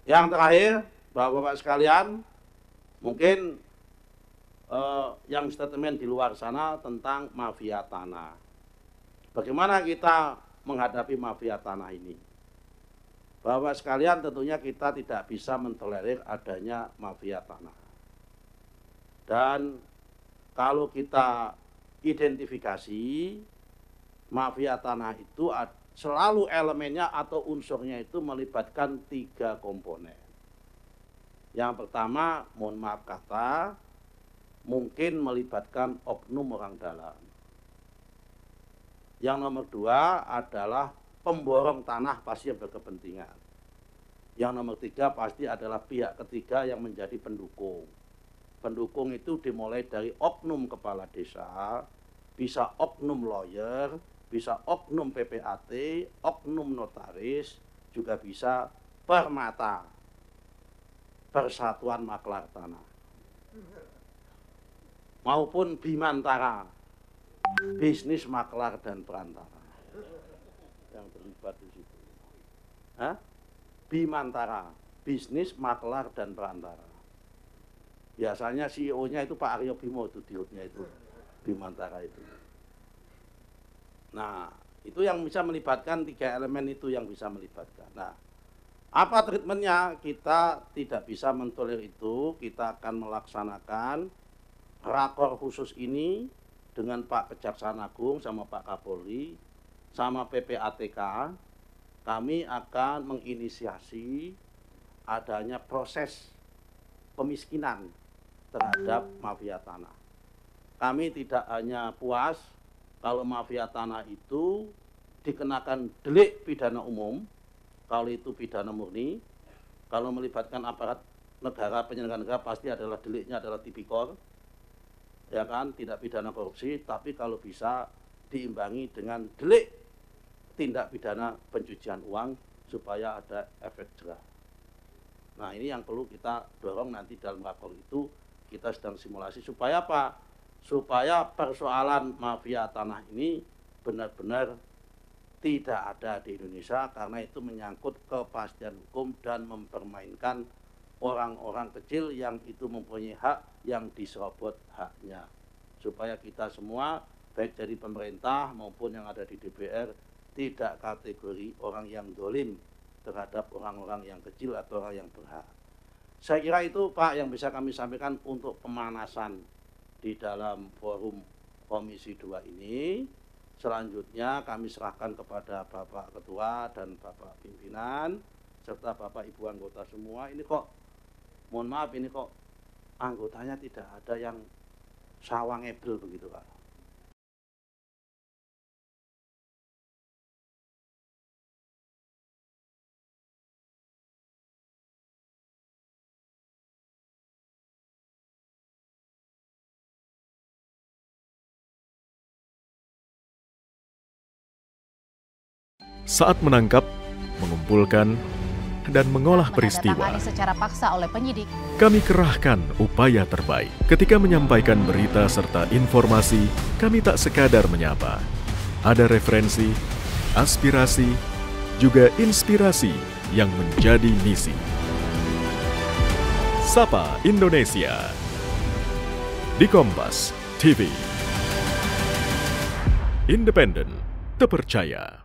Yang terakhir, Bapak-Bapak sekalian, mungkin yang statement di luar sana tentang mafia tanah. Bagaimana kita menghadapi mafia tanah ini? Bapak sekalian, tentunya kita tidak bisa mentolerir adanya mafia tanah. Dan kalau kita identifikasi, mafia tanah itu selalu elemennya atau unsurnya itu melibatkan 3 komponen. Yang pertama, mohon maaf kata, mungkin melibatkan oknum orang dalam. Yang nomor 2 adalah pemborong tanah pasti yang berkepentingan. Yang nomor 3 pasti adalah pihak ketiga yang menjadi pendukung. Pendukung itu dimulai dari oknum kepala desa, bisa oknum lawyer, bisa oknum PPAT, oknum notaris, juga bisa permata, Persatuan Maklar Tanah, maupun Bimantara, bisnis maklar dan perantara yang terlibat di situ. Bimantara, bisnis maklar dan perantara. Biasanya CEO-nya itu Pak Aryo Bimo, itu diutnya itu Bimantara itu. Nah, itu yang bisa melibatkan 3 elemen itu yang bisa melibatkan. Nah, apa treatmentnya? Kita tidak bisa mentolerir itu. Kita akan melaksanakan rakor khusus ini dengan Pak Kejaksaan Agung sama Pak Kapolri sama PPATK. Kami akan menginisiasi adanya proses pemiskinan terhadap mafia tanah. Kami tidak hanya puas kalau mafia tanah itu dikenakan delik pidana umum, kalau itu pidana murni, kalau melibatkan aparat negara, penyelenggara negara pasti adalah deliknya adalah tipikor, ya kan, tidak pidana korupsi, tapi kalau bisa diimbangi dengan delik tindak pidana pencucian uang supaya ada efek jerah. Nah, ini yang perlu kita dorong nanti dalam rakor itu, kita sedang simulasi supaya apa? Supaya persoalan mafia tanah ini benar-benar tidak ada di Indonesia, karena itu menyangkut kepastian hukum dan mempermainkan orang-orang kecil yang itu mempunyai hak yang diserobot haknya. Supaya kita semua, baik dari pemerintah maupun yang ada di DPR, tidak kategori orang yang dolim terhadap orang-orang yang kecil atau orang yang berhak. Saya kira itu Pak yang bisa kami sampaikan untuk pemanasan di dalam forum Komisi 2 ini. Selanjutnya kami serahkan kepada Bapak Ketua dan Bapak Pimpinan serta Bapak Ibu anggota semua. Ini kok, mohon maaf, ini kok anggotanya tidak ada yang sawangebel begitu Pak. Saat menangkap, mengumpulkan, dan mengolah peristiwa, secara paksa oleh penyidik, kami kerahkan upaya terbaik. Ketika menyampaikan berita serta informasi, kami tak sekadar menyapa. Ada referensi, aspirasi, juga inspirasi yang menjadi misi. Sapa Indonesia di Kompas TV. Independen, terpercaya.